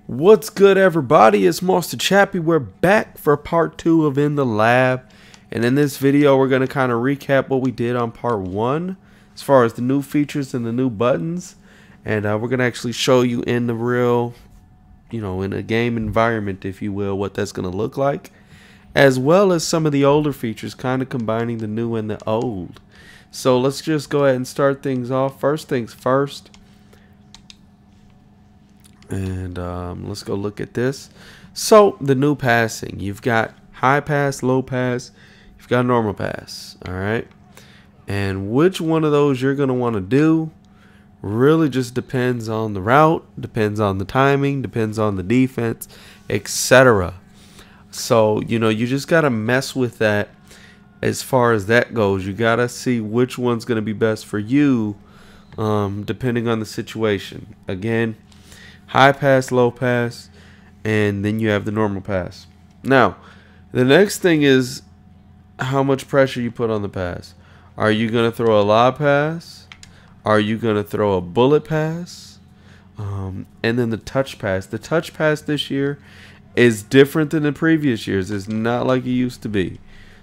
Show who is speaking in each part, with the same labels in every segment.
Speaker 1: What's good, everybody? It's Monster Chappie. We're back for part 2 of In the Lab, and in this video we're going to kind of recap what we did on part 1 as far as the new features and the new buttons, and we're going to actually show you in the real, in a game environment, if you will, what that's going to look like, as well as some of the older features, kind of combining the new and the old. So let's just go ahead and start things off. First things first. And let's go look at this. So the new passing, you've got high pass, low pass, you've got normal pass. All right, and which one of those you're going to want to do really just depends on the route, depends on the timing, depends on the defense, etc. So you just got to mess with that. As far as that goes, you got to see which one's going to be best for you, depending on the situation. Again, high pass, low pass, and then you have the normal pass. Now, the next thing is how much pressure you put on the pass. Are you going to throw a lob pass? Are you going to throw a bullet pass? And then the touch pass. The touch pass this year is different than the previous years. It's not like it used to be.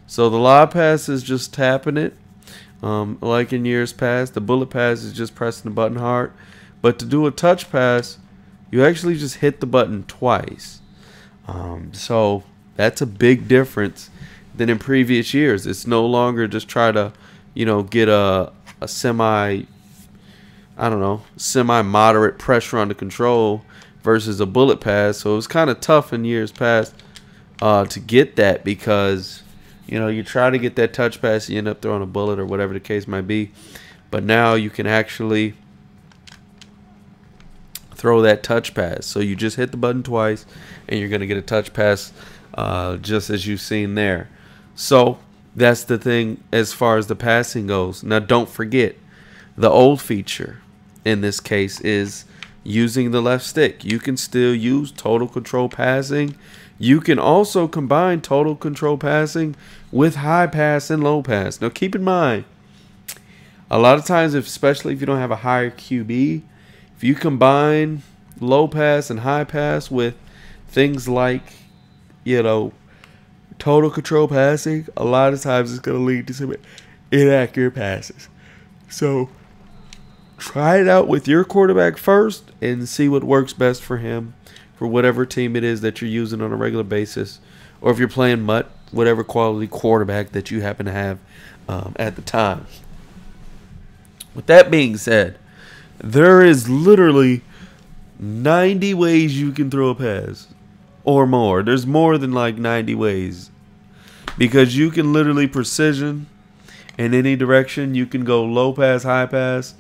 Speaker 1: So the lob pass is just tapping it, like in years past. The bullet pass is just pressing the button hard. But to do a touch pass, you actually just hit the button twice. So that's a big difference than in previous years. It's no longer just try to, get a semi-moderate pressure on the control versus a bullet pass. So it was kind of tough in years past to get that because, you try to get that touch pass, you end up throwing a bullet or whatever the case might be. But now you can actually throw that touch pass. So you just hit the button twice and you're going to get a touch pass just as you've seen there. So that's the thing as far as the passing goes. Now don't forget, the old feature in this case is using the left stick. You can still use total control passing. You can also combine total control passing with high pass and low pass. Now keep in mind, a lot of times, especially if you don't have a higher QB, if you combine low pass and high pass with things like, total control passing, a lot of times it's going to lead to some inaccurate passes. So try it out with your quarterback first and see what works best for him, for whatever team it is that you're using on a regular basis, or if you're playing MUT, whatever quality quarterback that you happen to have at the time. With that being said, there is literally 90 ways you can throw a pass or more. There's more than like 90 ways because you can literally precision in any direction. You can go low pass, high pass,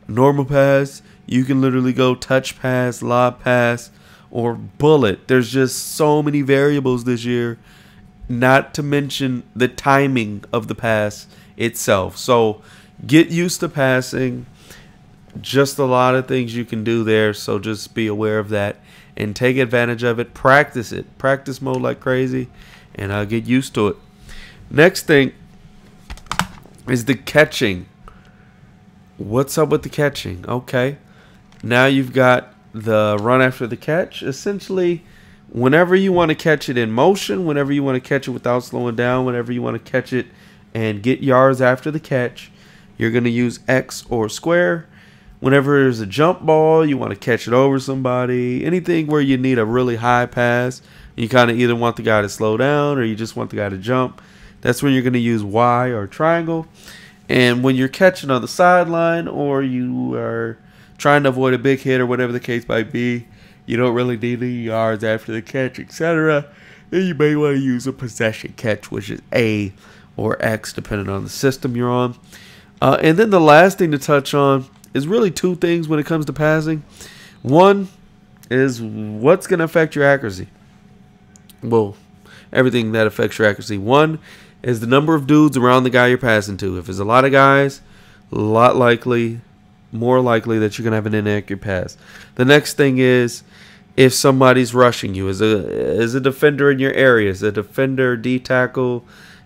Speaker 1: normal pass. You can literally go touch pass, lob pass, or bullet. There's just so many variables this year, not to mention the timing of the pass itself. So get used to passing. Just a lot of things you can do there, so just be aware of that and take advantage of it. Practice it. Practice mode like crazy, and I'll get used to it. Next thing is the catching. What's up with the catching? Okay, now you've got the run after the catch. Essentially, whenever you want to catch it in motion, whenever you want to catch it without slowing down, whenever you want to catch it and get yards after the catch, you're going to use X or square. Whenever there's a jump ball, you want to catch it over somebody. Anything where you need a really high pass, you kind of either want the guy to slow down or you just want the guy to jump. That's when you're going to use Y or triangle. And when you're catching on the sideline or you are trying to avoid a big hit or whatever the case might be, you don't really need any yards after the catch, etc. Then you may want to use a possession catch, which is A or X, depending on the system you're on. And then the last thing to touch on is really two things when it comes to passing. One is what's going to affect your accuracy. Well, everything that affects your accuracy. One is the number of dudes around the guy you're passing to. If there's a lot of guys, more likely that you're going to have an inaccurate pass. The next thing is if somebody's rushing you. As a defender in your area, as a defender, D-tackle,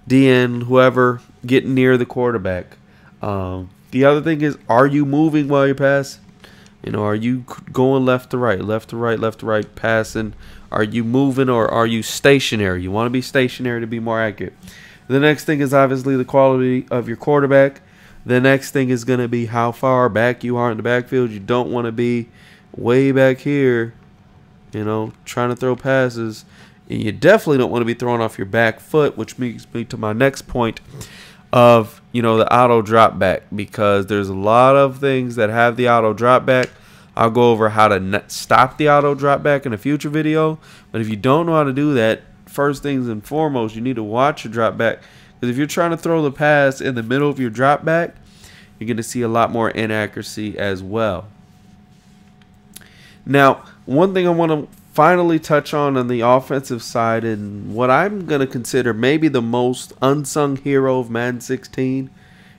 Speaker 1: DN, whoever, getting near the quarterback. The other thing is, are you moving while you pass? You know, are you going left to right, left to right, left to right, passing? Are you moving, or are you stationary? You want to be stationary to be more accurate. The next thing is obviously the quality of your quarterback. The next thing is going to be how far back you are in the backfield. You don't want to be way back here, you know, trying to throw passes. And you definitely don't want to be throwing off your back foot, which brings me to my next point of, you know, the auto drop back, because there's a lot of things that have the auto drop back. I'll go over how to stop the auto drop back in a future video. But if you don't know how to do that, first things and foremost, you need to watch your drop back. Because if you're trying to throw the pass in the middle of your drop back, you're going to see a lot more inaccuracy as well. Now, one thing I want to finally touch on the offensive side, and what I'm going to consider maybe the most unsung hero of Madden 16,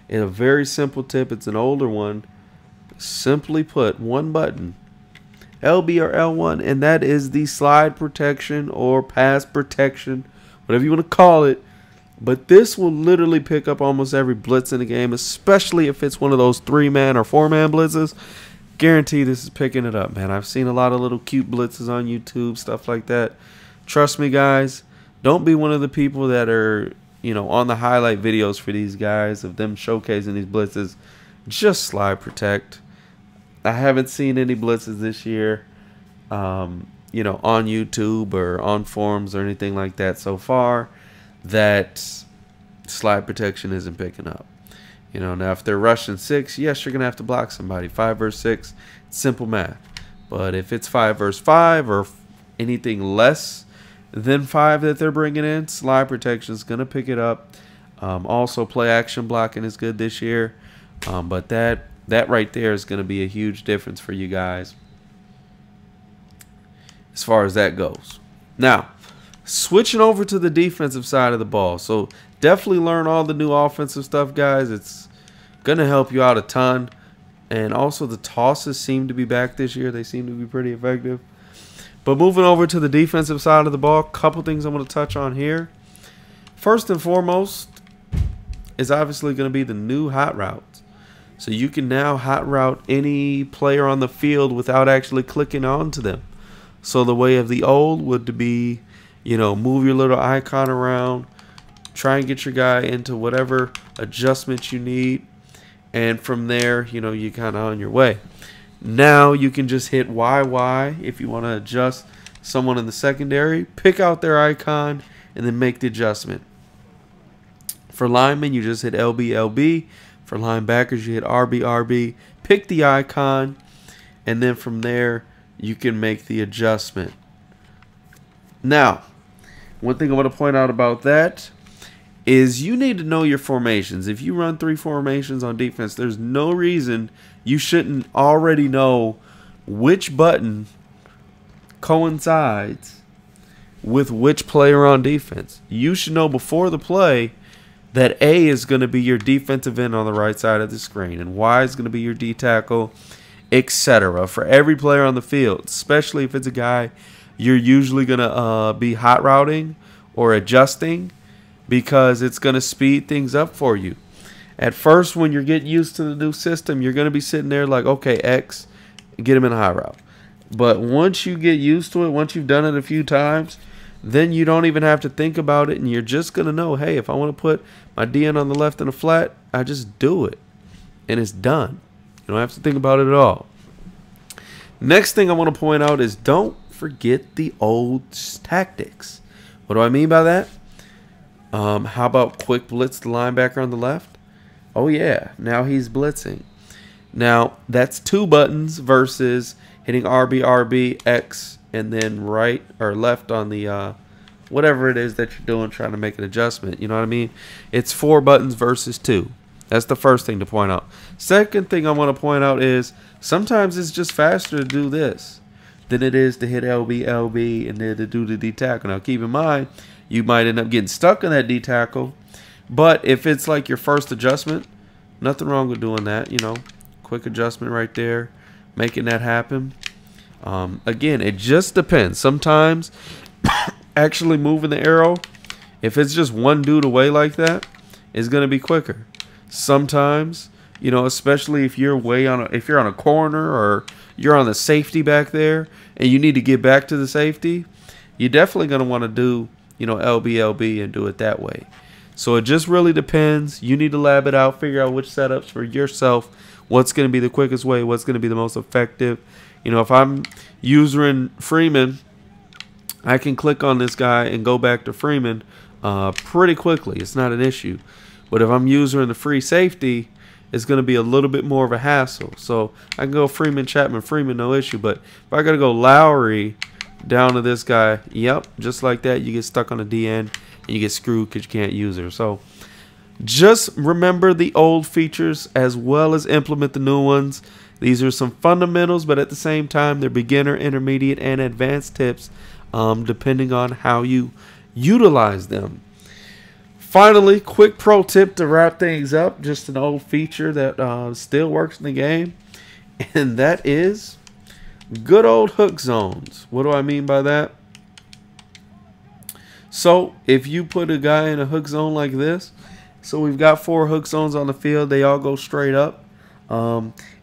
Speaker 1: and a very simple tip. It's an older one. Simply put, one button, LB or L1, and that is the slide protection or pass protection, whatever you want to call it. But this will literally pick up almost every blitz in the game, especially if it's one of those 3-man or 4-man blitzes. Guarantee this is picking it up, man. I've seen a lot of little cute blitzes on YouTube, stuff like that. Trust me, guys, don't be one of the people that are, you know, on the highlight videos for these guys of them showcasing these blitzes. Just slide protect. I haven't seen any blitzes this year, you know, on YouTube or on forums or anything like that so far, that slide protection isn't picking up. You know, now if they're rushing 6, yes, you're going to have to block somebody. 5 versus 6, simple math. But if it's 5 versus 5 or anything less than 5 that they're bringing in, slide protection is going to pick it up. Also, play action blocking is good this year. But that right there is going to be a huge difference for you guys as far as that goes. Now, switching over to the defensive side of the ball. So definitely learn all the new offensive stuff, guys. It's going to help you out a ton. And also the tosses seem to be back this year. They seem to be pretty effective. But moving over to the defensive side of the ball, a couple things I'm going to touch on here. First and foremost is obviously going to be the new hot routes. So you can now hot route any player on the field without actually clicking onto them. So the way of the old would be, you know, move your little icon around, try and get your guy into whatever adjustments you need, and from there, you know, you kind of on your way. Now you can just hit YY if you want to adjust someone in the secondary, pick out their icon, and then make the adjustment. For linemen, you just hit LB, LB. For linebackers, you hit RB, RB, pick the icon, and then from there, you can make the adjustment. Now, one thing I want to point out about that is you need to know your formations. If you run 3 formations on defense, there's no reason you shouldn't already know which button coincides with which player on defense. You should know before the play that A is going to be your defensive end on the right side of the screen, and Y is going to be your D tackle, etc. for every player on the field, especially if it's a guy you're usually going to be hot routing or adjusting, because it's going to speed things up for you. At first, when you're getting used to the new system, you're going to be sitting there like, okay, X, get him in a hot route. But once you get used to it, once you've done it a few times, then you don't even have to think about it, and you're just going to know, hey, if I want to put my DN on the left in a flat, I just do it, and it's done. You don't have to think about it at all. Next thing I want to point out is don't forget the old tactics. What do I mean by that? How about quick blitz the linebacker on the left? Oh, yeah, now he's blitzing. Now, that's 2 buttons versus hitting RB, RB, X, and then right or left on the whatever it is that you're doing, trying to make an adjustment. You know what I mean? It's 4 buttons versus 2. That's the first thing to point out. Second thing I want to point out is sometimes it's just faster to do this than it is to hit LB, LB, and then to do the D tackle. Now, keep in mind, you might end up getting stuck on that D tackle, but if it's like your first adjustment, nothing wrong with doing that. You know, quick adjustment right there, making that happen. Again, it just depends. Sometimes actually moving the arrow, if it's just one dude away like that, is going to be quicker. Sometimes, you know, especially if you're if you're on a corner, or you're on the safety back there and you need to get back to the safety, you're definitely going to want to do, LB and do it that way. So it just really depends. You need to lab it out, figure out which setups for yourself, what's going to be the quickest way, what's going to be the most effective. If I'm using Freeman, I can click on this guy and go back to Freeman pretty quickly. It's not an issue. But if I'm using the free safety, it's going to be a little bit more of a hassle. So I can go Freeman, Chapman, Freeman, no issue. But if I got to go Lowry down to this guy, yep, just like that, you get stuck on the DN and you get screwed because you can't use her. So just remember the old features as well as implement the new ones. These are some fundamentals, but at the same time, they're beginner, intermediate, and advanced tips, depending on how you utilize them. Finally, quick pro tip to wrap things up. Just an old feature that still works in the game, and that is good old hook zones. What do I mean by that? So if you put a guy in a hook zone like this, so we've got 4 hook zones on the field. They all go straight up.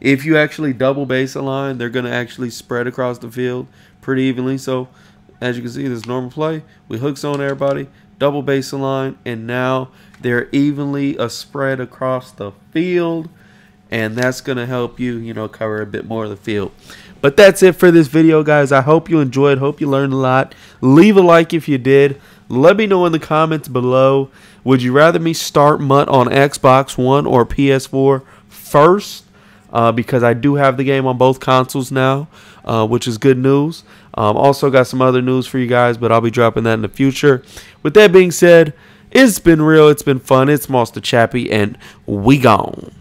Speaker 1: If you actually double base align, they're going to actually spread across the field pretty evenly. So as you can see, this normal play, we hook zone everybody, double base align, and now they're evenly spread across the field, and that's going to help you, cover a bit more of the field. But that's it for this video, guys. I hope you enjoyed. Hope you learned a lot. Leave a like if you did. Let me know in the comments below. Would you rather me start MUT on Xbox One or PS4 first? Because I do have the game on both consoles now, which is good news. Also got some other news for you guys, but I'll be dropping that in the future. With that being said, it's been real. It's been fun. It's Monster Chappie, and we gone.